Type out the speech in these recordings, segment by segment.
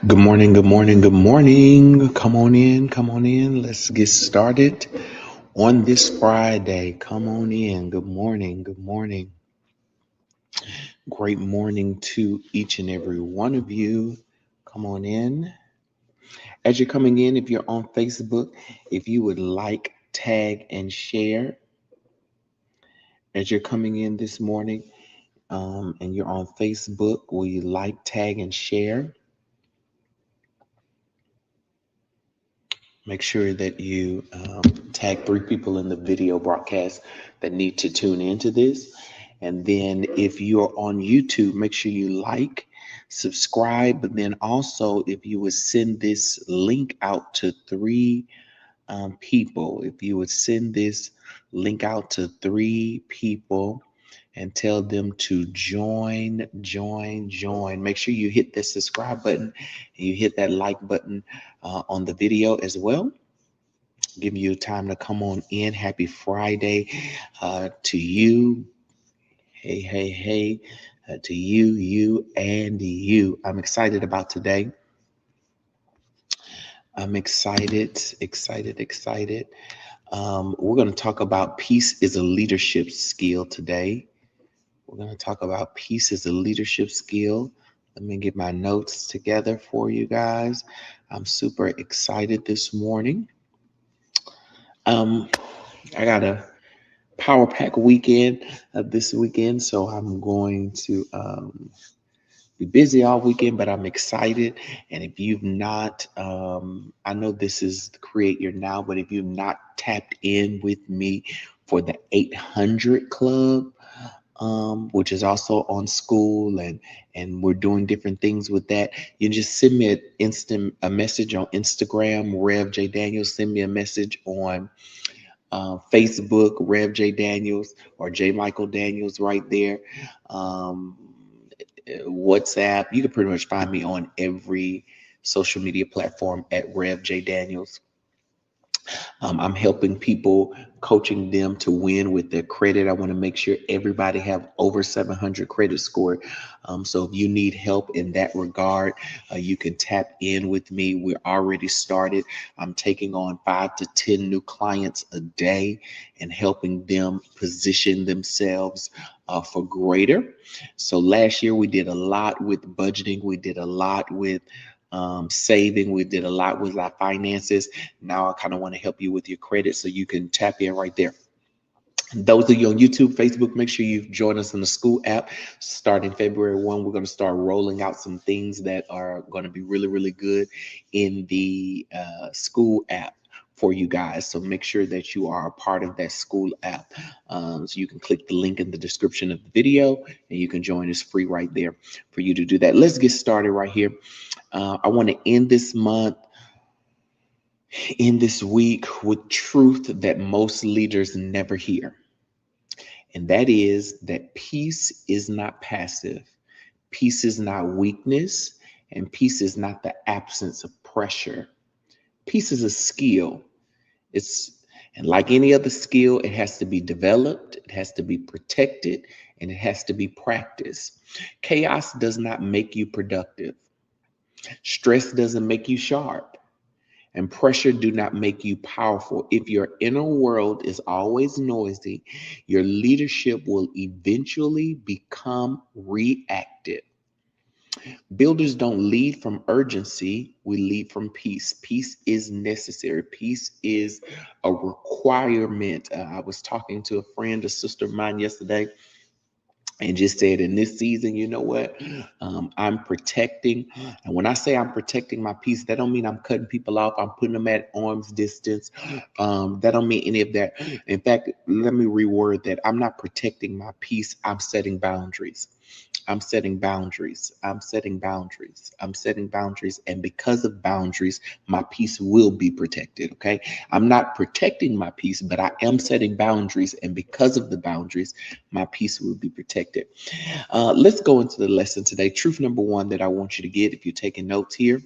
Good morning, good morning, good morning. Come on in, come on in. Let's get started on this Friday. Come on in. Good morning, good morning. Great morning to each and every one of you. Come on in. As you're coming in, if you're on Facebook, if you would like, tag, and share. As you're coming in this morning and you're on Facebook, will you like, tag, and share? Make sure that you tag 3 people in the video broadcast that need to tune into this. And then if you're on YouTube, make sure you like, subscribe, but then also if you would send this link out to 3 people, if you would send this link out to 3 people and tell them to join. Make sure you hit the subscribe button and you hit that like button on the video as well. Give you time to come on in. Happy Friday to you. Hey, to you, and you. I'm excited about today. I'm excited. We're going to talk about peace is a leadership skill today. We're going to talk about peace is a leadership skill. Let me get my notes together for you guys. I'm super excited this morning. I got a power pack weekend this weekend, so I'm going to be busy all weekend, but I'm excited. And if you've not, I know this is Create Your Now, but if you've not tapped in with me for the 800 Club, which is also on school, and we're doing different things with that. You just send me a message on Instagram, Rev J Daniels. Send me a message on Facebook, Rev J Daniels or J Michael Daniels right there. Um, WhatsApp. You can pretty much find me on every social media platform at Rev J Daniels. I'm helping people, coaching them to win with their credit. I want to make sure everybody have over 700 credit score. So if you need help in that regard, you can tap in with me. We're already started. I'm taking on 5 to 10 new clients a day and helping them position themselves for greater. So last year we did a lot with budgeting. We did a lot with saving. We did a lot with our finances. Now I kind of want to help you with your credit, so you can tap in right there. Those of you on YouTube, Facebook, make sure you join us in the school app. Starting February 1, we're going to start rolling out some things that are going to be really, really good in the school app for you guys. So make sure that you are a part of that school app. So you can click the link in the description of the video and you can join. It's free right there for you to do that. Let's get started right here. I want to end this month, in this week, with truth that most leaders never hear. And that is that peace is not passive. Peace is not weakness. And peace is not the absence of pressure. Peace is a skill. And like any other skill, it has to be developed, it has to be protected, and it has to be practiced. Chaos does not make you productive. Stress doesn't make you sharp. And pressure do not make you powerful. If your inner world is always noisy, your leadership will eventually become reactive. Builders don't lead from urgency, we lead from peace. Peace is necessary. Peace is a requirement. I was talking to a friend, a sister of mine yesterday, and just said, in this season, you know what, I'm protecting. And when I say I'm protecting my peace, that don't mean I'm cutting people off, I'm putting them at arm's distance. That don't mean any of that. In fact, let me reword that. I'm not protecting my peace, I'm setting boundaries. I'm setting boundaries. I'm setting boundaries. I'm setting boundaries. And because of boundaries, my peace will be protected. Okay. I'm not protecting my peace, but I am setting boundaries. And because of the boundaries, my peace will be protected. Let's go into the lesson today. Truth number 1 that I want you to get, if you're taking notes here,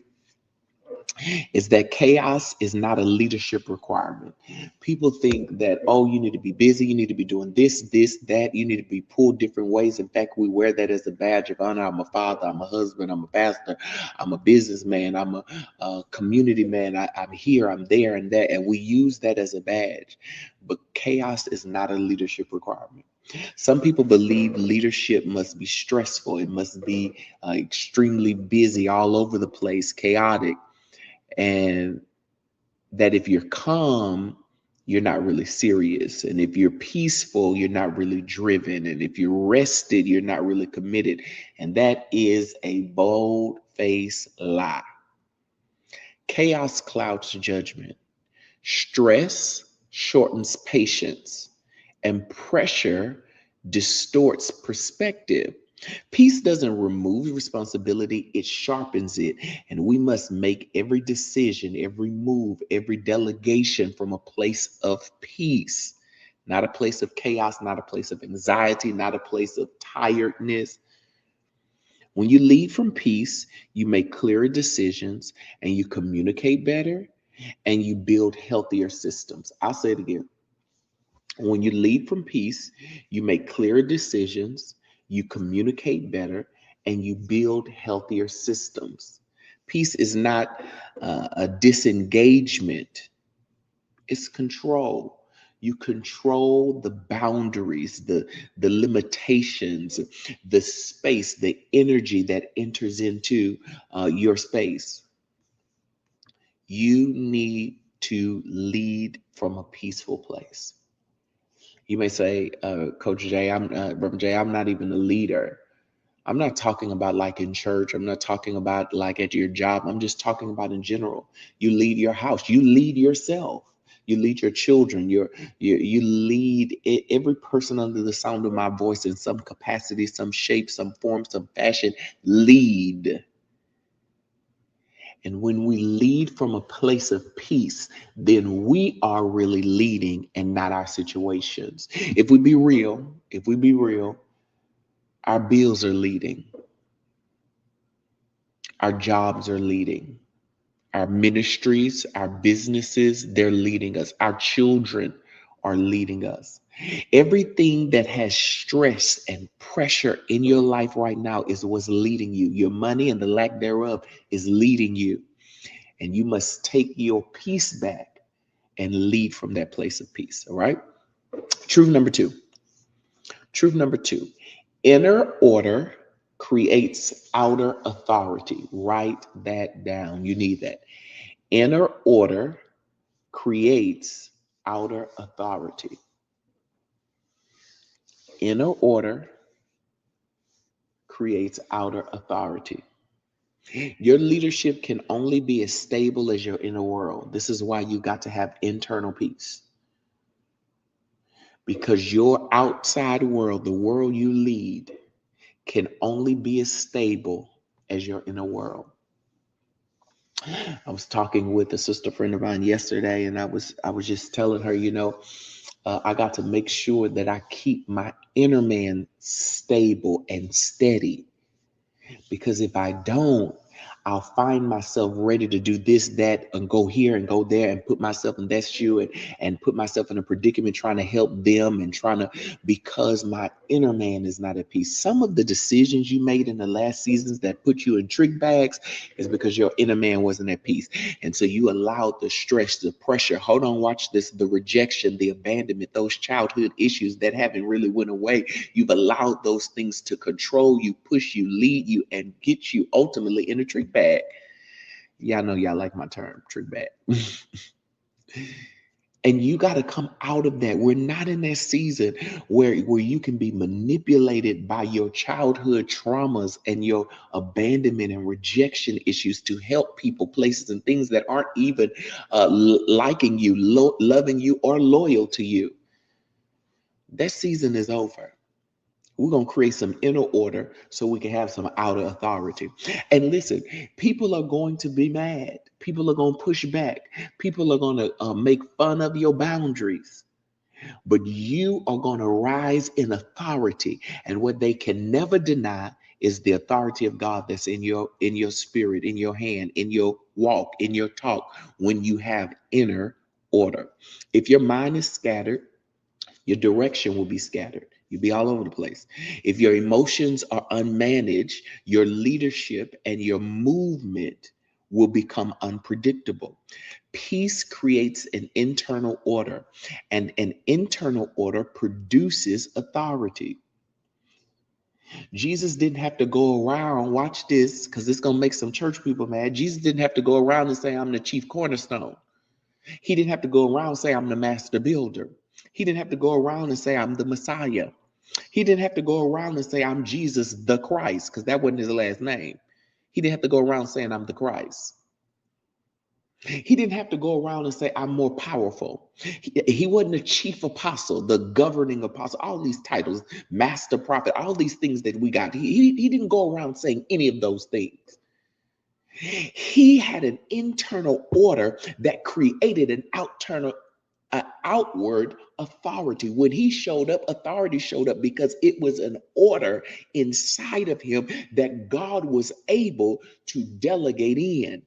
is that chaos is not a leadership requirement. People think that, oh, you need to be busy, you need to be doing this, that, you need to be pulled different ways. In fact, we wear that as a badge of honor. I'm a father, I'm a husband, I'm a pastor, I'm a businessman, I'm a community man. I'm here, I'm there, and that. And we use that as a badge. But chaos is not a leadership requirement. Some people believe leadership must be stressful, it must be extremely busy, all over the place, chaotic, and that if you're calm, you're not really serious. And if you're peaceful, you're not really driven. And if you're rested, you're not really committed. And that is a bold-faced lie. Chaos clouds judgment. Stress shortens patience, and pressure distorts perspective. Peace doesn't remove responsibility, it sharpens it. And we must make every decision, every move, every delegation from a place of peace, not a place of chaos, not a place of anxiety, not a place of tiredness. When you lead from peace, you make clearer decisions and you communicate better and you build healthier systems. I'll say it again. When you lead from peace, you make clearer decisions, you communicate better, and you build healthier systems. Peace is not a disengagement, it's control. You control the boundaries, the limitations, the space, the energy that enters into your space. You need to lead from a peaceful place. You may say, Coach Jay, Reverend Jay, I'm not even a leader. I'm not talking about like in church. I'm not talking about like at your job. I'm just talking about in general. You lead your house. You lead yourself. You lead your children. You lead every person under the sound of my voice in some capacity, some shape, some form, some fashion. Lead. And when we lead from a place of peace, then we are really leading and not our situations. If we be real, our bills are leading, our jobs are leading, our ministries, our businesses, they're leading us, our children are leading us. Everything that has stress and pressure in your life right now is what's leading you. Your money and the lack thereof is leading you. And you must take your peace back and lead from that place of peace. All right. Truth number two. Truth number two. Inner order creates outer authority. Write that down. You need that. Inner order creates outer authority. Inner order creates outer authority. Your leadership can only be as stable as your inner world. This is why you got to have internal peace. Because your outside world, the world you lead, can only be as stable as your inner world. I was talking with a sister friend of mine yesterday, and I was just telling her, I got to make sure that I keep my inner man stable and steady. Because if I don't, I'll find myself ready to do this, that, and go here and go there and put myself in that shoe and put myself in a predicament trying to help them and because my inner man is not at peace. Some of the decisions you made in the last seasons that put you in trick bags is because your inner man wasn't at peace. And so you allowed the stress, the pressure, hold on, watch this, the rejection, the abandonment, those childhood issues that haven't really went away. You've allowed those things to control you, push you, lead you, and get you ultimately in a trick bag. Y'all know y'all like my term, trick bag. And you got to come out of that. We're not in that season where you can be manipulated by your childhood traumas and your abandonment and rejection issues to help people, places, and things that aren't even liking you, loving you, or loyal to you. That season is over. We're going to create some inner order so we can have some outer authority. And listen, people are going to be mad. People are going to push back. People are going to make fun of your boundaries. But you are going to rise in authority. And what they can never deny is the authority of God that's in your spirit, in your hand, in your walk, in your talk, when you have inner order. If your mind is scattered, your direction will be scattered. You'll be all over the place. If your emotions are unmanaged, your leadership and your movement will become unpredictable. Peace creates an internal order, and an internal order produces authority. Jesus didn't have to go around, watch this, because it's going to make some church people mad. Jesus didn't have to go around and say, I'm the chief cornerstone. He didn't have to go around and say, I'm the master builder. He didn't have to go around and say, I'm the Messiah. He didn't have to go around and say, I'm Jesus the Christ, because that wasn't his last name. He didn't have to go around saying, I'm the Christ. He didn't have to go around and say, I'm more powerful. He wasn't a chief apostle, the governing apostle, all these titles, master prophet, all these things that we got. He didn't go around saying any of those things. He had an internal order that created an outward authority. When he showed up, authority showed up because it was an order inside of him that God was able to delegate in.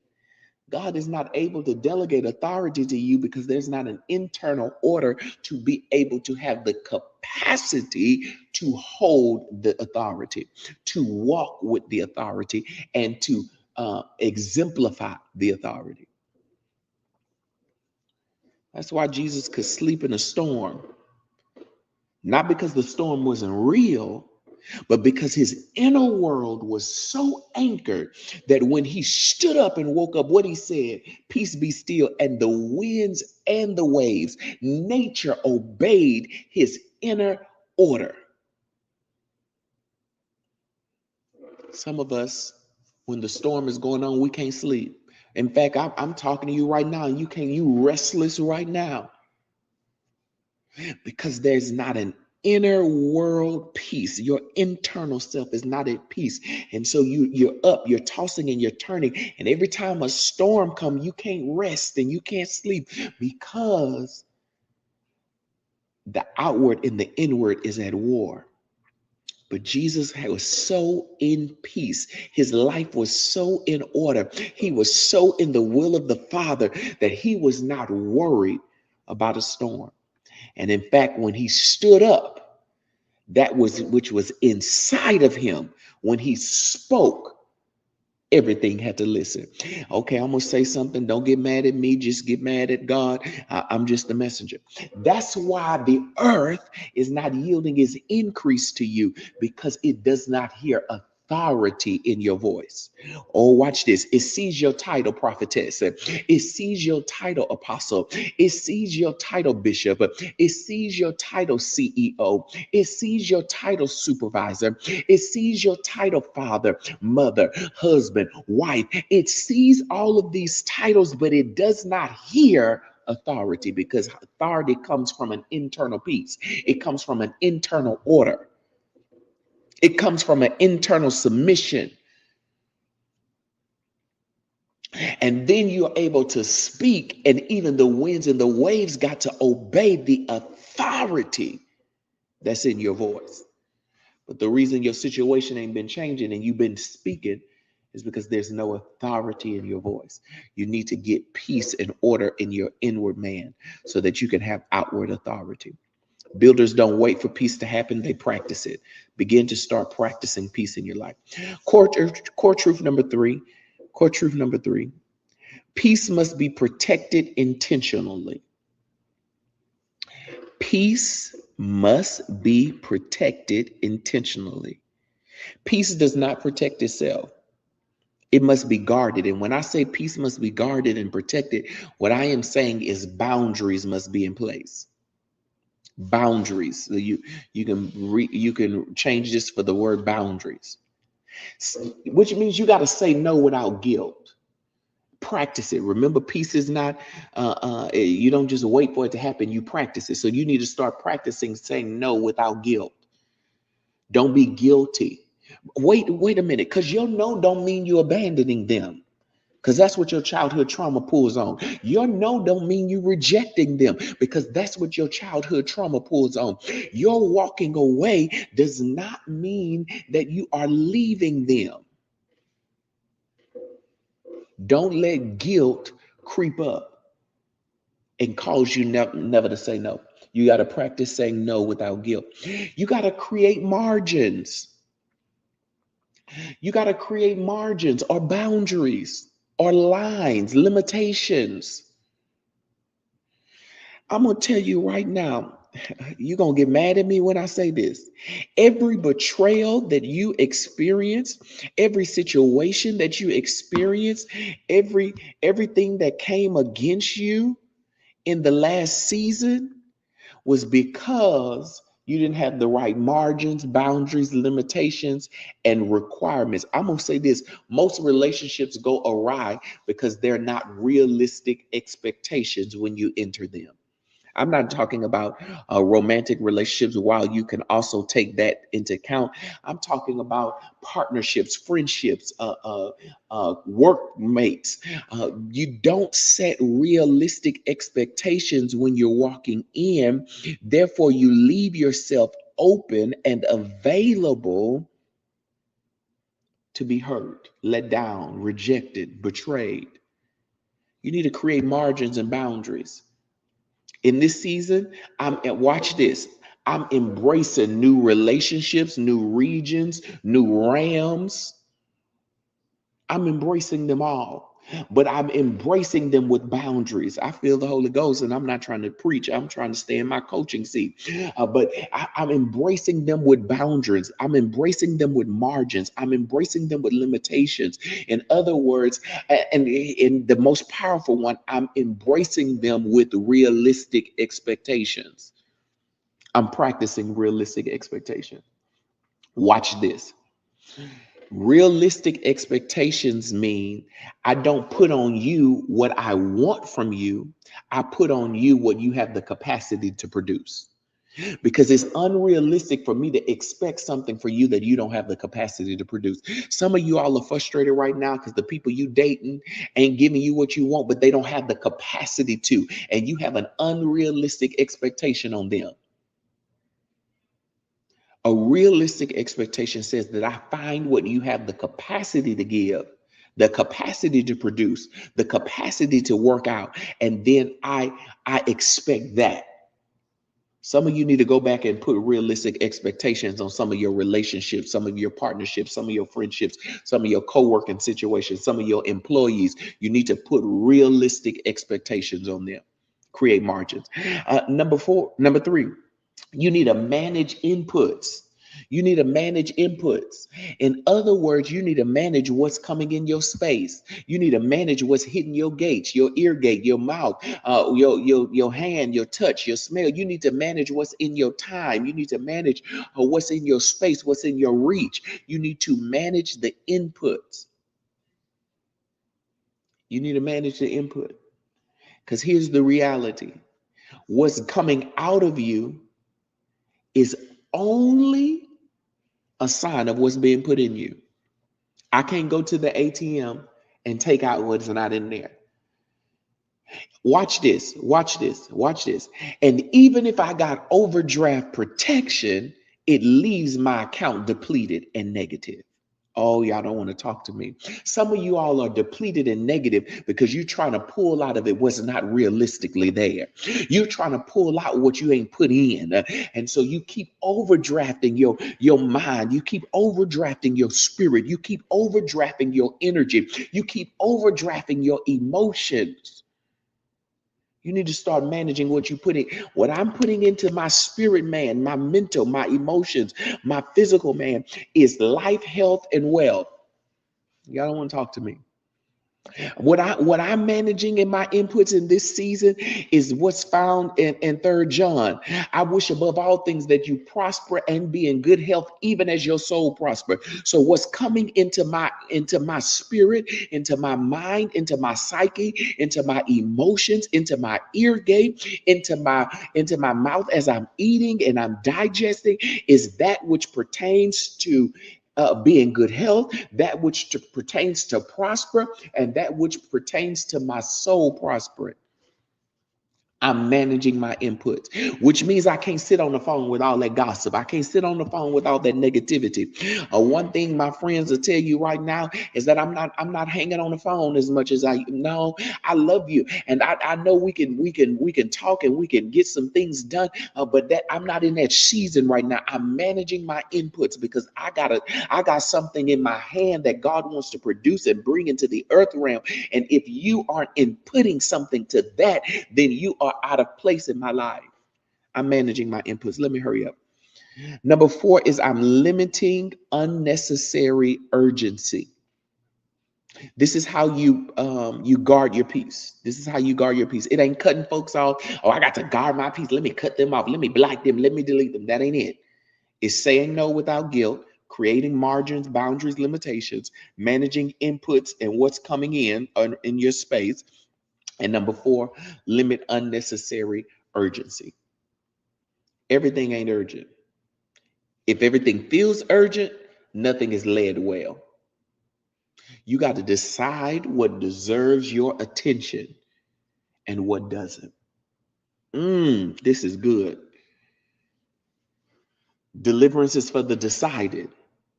God is not able to delegate authority to you because there's not an internal order to be able to have the capacity to hold the authority, to walk with the authority, and to exemplify the authority. That's why Jesus could sleep in a storm, not because the storm wasn't real, but because his inner world was so anchored that when he stood up and woke up, what he said, peace be still, and the winds and the waves, nature obeyed his inner order. Some of us, when the storm is going on, we can't sleep. In fact, I'm talking to you right now, and you restless right now because there's not an inner world peace. Your internal self is not at peace, and so you're up, you're tossing and you're turning, and every time a storm comes, you can't rest and you can't sleep because the outward and the inward is at war. But Jesus was so in peace. His life was so in order. He was so in the will of the Father that he was not worried about a storm. And in fact, when he stood up, which was inside of him, when he spoke, everything had to listen. Okay, I'm going to say something. Don't get mad at me. Just get mad at God. I'm just a messenger. That's why the earth is not yielding its increase to you, because it does not hear authority in your voice. Oh, watch this. It sees your title prophetess. It sees your title apostle. It sees your title bishop. It sees your title CEO. It sees your title supervisor. It sees your title father, mother, husband, wife. It sees all of these titles, but it does not hear authority, because authority comes from an internal peace. It comes from an internal order. It comes from an internal submission. And then you're able to speak, and even the winds and the waves got to obey the authority that's in your voice. But the reason your situation ain't been changing and you've been speaking is because there's no authority in your voice. You need to get peace and order in your inward man so that you can have outward authority. Builders don't wait for peace to happen, they practice it. Begin to start practicing peace in your life. Core truth number three. Peace must be protected intentionally. Peace must be protected intentionally. Peace does not protect itself. It must be guarded. And when I say peace must be guarded and protected, what I am saying is boundaries must be in place. Boundaries. So you can change this for the word boundaries, which means you got to say no without guilt. Practice it. Remember, peace is not, you don't just wait for it to happen, you practice it. So you need to start practicing saying no without guilt. Don't be guilty. Wait a minute, because your no don't mean you're abandoning them. because that's what your childhood trauma pulls on. Your no don't mean you rejecting them, because that's what your childhood trauma pulls on. Your walking away does not mean that you are leaving them. Don't let guilt creep up and cause you never to say no. You got to practice saying no without guilt. You got to create margins. You got to create margins or boundaries or lines, limitations. I'm going to tell you right now, you're going to get mad at me when I say this. Every betrayal that you experience, every situation that you experience, everything that came against you in the last season was because you didn't have the right margins, boundaries, limitations, and requirements. I'm going to say this. Most relationships go awry because they're not realistic expectations when you enter them. I'm not talking about romantic relationships, while you can also take that into account. I'm talking about partnerships, friendships, workmates. You don't set realistic expectations when you're walking in. Therefore, you leave yourself open and available to be hurt, let down, rejected, betrayed. You need to create margins and boundaries. In this season, watch this. I'm embracing new relationships, new regions, new realms. I'm embracing them all, but I'm embracing them with boundaries. I feel the Holy Ghost, and I'm not trying to preach. I'm trying to stay in my coaching seat. But I'm embracing them with boundaries. I'm embracing them with margins. I'm embracing them with limitations. In other words, and in the most powerful one, I'm embracing them with realistic expectations. I'm practicing realistic expectations. Watch this. Realistic expectations mean I don't put on you what I want from you. I put on you what you have the capacity to produce. Because it's unrealistic for me to expect something for you that you don't have the capacity to produce. Some of you all are frustrated right now because the people you dating ain't giving you what you want, but they don't have the capacity to, and you have an unrealistic expectation on them. A realistic expectation says that I find what you have the capacity to give, the capacity to produce, the capacity to work out, and then I expect that. Some of you need to go back and put realistic expectations on some of your relationships, some of your partnerships, some of your friendships, some of your co-working situations, some of your employees. You need to put realistic expectations on them. Create margins. Number three, you need to manage inputs. You need to manage inputs. In other words, you need to manage what's coming in your space. You need to manage what's hitting your gates, your ear gate, your mouth, your hand, your touch, your smell. You need to manage what's in your time. You need to manage what's in your space, what's in your reach. You need to manage the inputs. You need to manage the input. Because here's the reality. What's coming out of you is only a sign of what's being put in you. I can't go to the ATM and take out what's not in there. Watch this, watch this, watch this. And even if I got overdraft protection, it leaves my account depleted and negative. Oh, y'all don't want to talk to me. Some of you all are depleted and negative because you're trying to pull out of it what's not realistically there. You're trying to pull out what you ain't put in. And so you keep overdrafting your mind. You keep overdrafting your spirit. You keep overdrafting your energy. You keep overdrafting your emotions. You need to start managing what you put in. What I'm putting into my spirit man, my mental, my emotions, my physical man is life, health, and wealth. Y'all don't want to talk to me. What I'm managing in my inputs in this season is what's found in 3 John. I wish above all things that you prosper and be in good health, even as your soul prosper. So what's coming into my spirit, into my mind, into my psyche, into my emotions, into my ear gate, into my mouth as I'm eating and I'm digesting is that which pertains to be in good health, that which pertains to prosper, and that which pertains to my soul prospering. I'm managing my inputs, which means I can't sit on the phone with all that gossip. I can't sit on the phone with all that negativity. One thing my friends will tell you right now is that I'm not hanging on the phone as much as I know. I love you, and I know we can talk and we can get some things done. But that I'm not in that season right now. I'm managing my inputs because I got something in my hand that God wants to produce and bring into the earth realm. And if you aren't inputting something to that, then you are out of place in my life. I'm managing my inputs. Let me hurry up. Number 4 is I'm limiting unnecessary urgency. This is how you guard your peace. This is how you guard your peace. It ain't cutting folks off. Oh, I got to guard my peace. Let me cut them off. Let me block them. Let me delete them. That ain't it. It's saying no without guilt, creating margins, boundaries, limitations, managing inputs and what's coming in your space. And number 4, limit unnecessary urgency. Everything ain't urgent. If everything feels urgent, nothing is led well. You got to decide what deserves your attention and what doesn't. This is good. Deliverance is for the decided,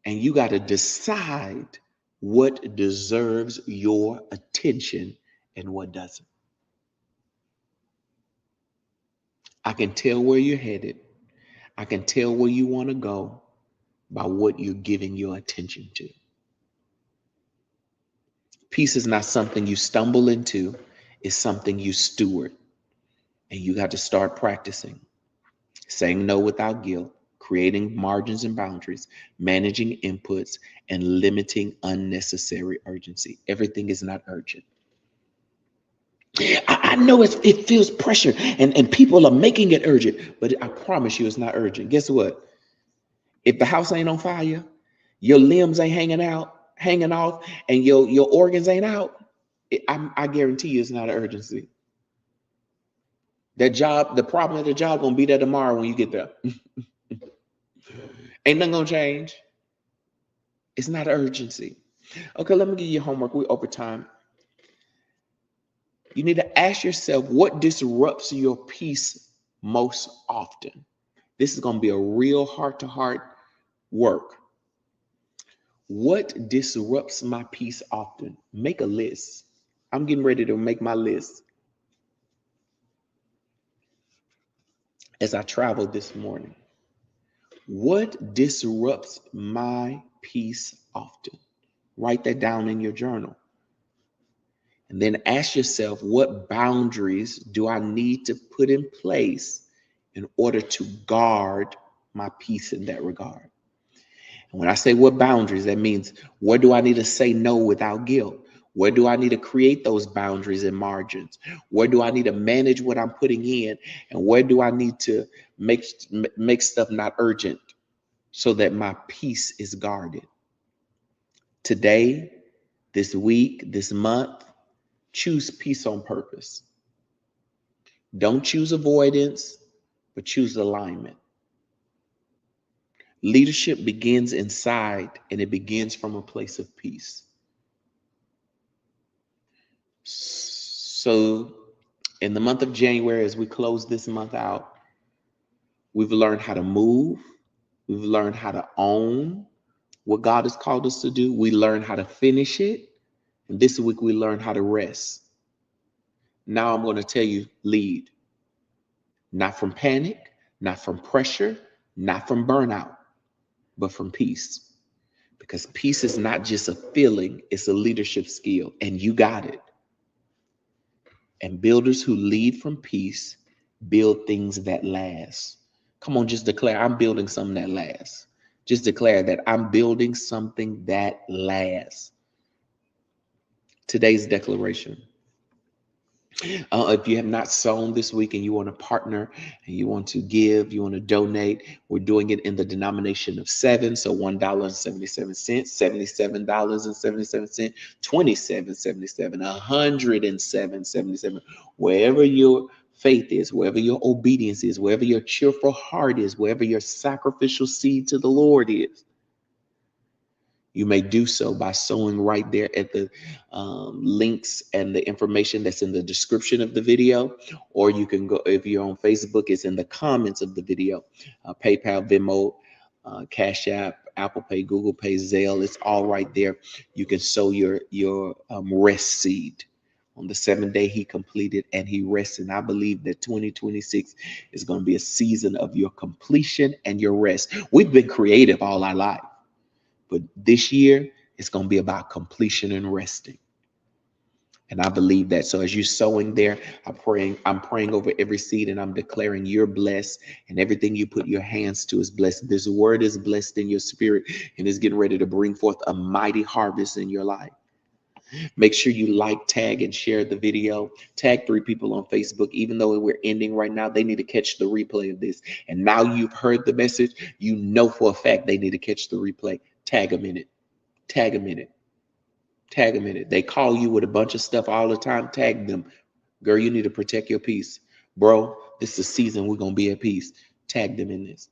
and you got to decide what deserves your attention and what doesn't. I can tell where you're headed. I can tell where you want to go by what you're giving your attention to. Peace is not something you stumble into, it's something you steward. And you got to start practicing saying no without guilt, creating margins and boundaries, managing inputs, and limiting unnecessary urgency. Everything is not urgent. I know it feels pressure and people are making it urgent, but I promise you it's not urgent. Guess what? If the house ain't on fire, your limbs ain't hanging off, and your organs ain't out, I guarantee you it's not an urgency. That job, the problem at the job gonna be there tomorrow when you get there. Ain't nothing gonna change. It's not an urgency. Okay, let me give you homework. We're over time. You need to ask yourself what disrupts your peace most often. This is gonna be a real heart-to-heart work. What disrupts my peace often? Make a list. I'm getting ready to make my list as I traveled this morning. What disrupts my peace often? Write that down in your journal. And then ask yourself, what boundaries do I need to put in place in order to guard my peace in that regard? And when I say what boundaries, that means where do I need to say no without guilt? Where do I need to create those boundaries and margins? Where do I need to manage what I'm putting in? And where do I need to make stuff not urgent so that my peace is guarded? Today, this week, this month, choose peace on purpose. Don't choose avoidance, but choose alignment. Leadership begins inside, and it begins from a place of peace. So in the month of January, as we close this month out, we've learned how to move. We've learned how to own what God has called us to do. We learned how to finish it. And this week we learned how to rest. Now I'm going to tell you, lead. Not from panic, not from pressure, not from burnout, but from peace. Because peace is not just a feeling, it's a leadership skill, and you got it. And builders who lead from peace build things that last. Come on, just declare, I'm building something that lasts. Just declare that I'm building something that lasts. Today's declaration. If you have not sown this week and you want to partner and you want to give, you want to donate, we're doing it in the denomination of 7. So $1.77, $77.77, $27.77, $107.77. Wherever your faith is, wherever your obedience is, wherever your cheerful heart is, wherever your sacrificial seed to the Lord is, You may do so by sewing right there at the links and the information that's in the description of the video, or you can go, if you're on Facebook, it's in the comments of the video. PayPal, Venmo, Cash App, Apple Pay, Google Pay, Zelle, it's all right there. You can sow your rest seed. On the 7th day he completed and he rested. And I believe that 2026 is going to be a season of your completion and your rest. We've been creative all our life, but this year it's going to be about completion and resting. And I believe that. So as you're sowing there, I'm praying over every seed, and I'm declaring you're blessed, and everything you put your hands to is blessed. This word is blessed in your spirit and is getting ready to bring forth a mighty harvest in your life. Make sure you like, tag, and share the video. Tag 3 people on Facebook. Even though we're ending right now, they need to catch the replay of this. And now you've heard the message, you know for a fact they need to catch the replay. Tag them in it. Tag them in it. Tag them in it. They call you with a bunch of stuff all the time. Tag them. Girl, you need to protect your peace. Bro, this is a season we're going to be at peace. Tag them in this.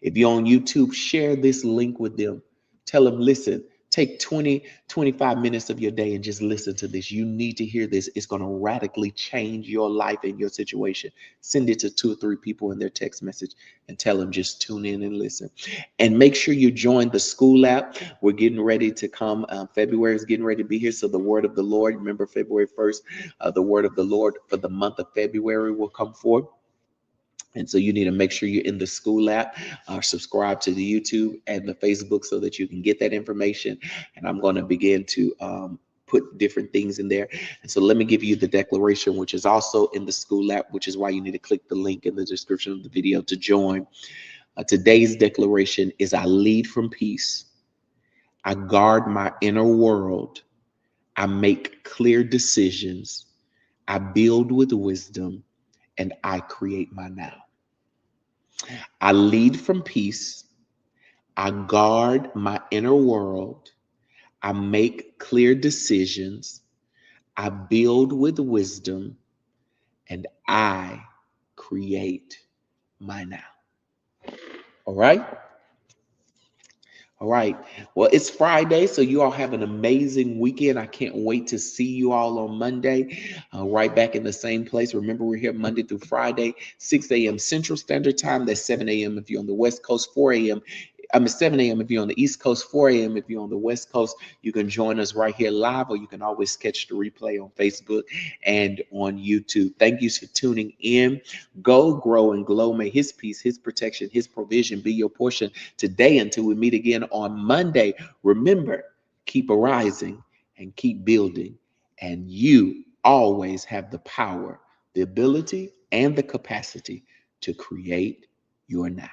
If you're on YouTube, share this link with them. Tell them, listen, take 25 minutes of your day and just listen to this. You need to hear this. It's going to radically change your life and your situation. Send it to 2 or 3 people in their text message and tell them just tune in and listen. And make sure you join the school app. We're getting ready to come. February is getting ready to be here. So the word of the Lord, remember February 1st, the word of the Lord for the month of February will come forth. And so you need to make sure you're in the school app, subscribe to the YouTube and the Facebook so that you can get that information. And I'm going to begin to put different things in there. And so let me give you the declaration, which is also in the school app, which is why you need to click the link in the description of the video to join. Today's declaration is: I lead from peace. I guard my inner world. I make clear decisions. I build with wisdom, and I create my now. I lead from peace. I guard my inner world. I make clear decisions. I build with wisdom, and I create my now. All right. All right. Well, it's Friday, so you all have an amazing weekend. I can't wait to see you all on Monday, right back in the same place. Remember, we're here Monday through Friday, 6 a.m. Central Standard Time. That's 7 a.m. if you're on the West Coast, 4 a.m. 7 a.m. if you're on the East Coast, 4 a.m. if you're on the West Coast. You can join us right here live, or you can always catch the replay on Facebook and on YouTube. Thank you for tuning in. Go, grow, and glow. May his peace, his protection, his provision be your portion today until we meet again on Monday. Remember, keep arising and keep building. And you always have the power, the ability, and the capacity to create your now.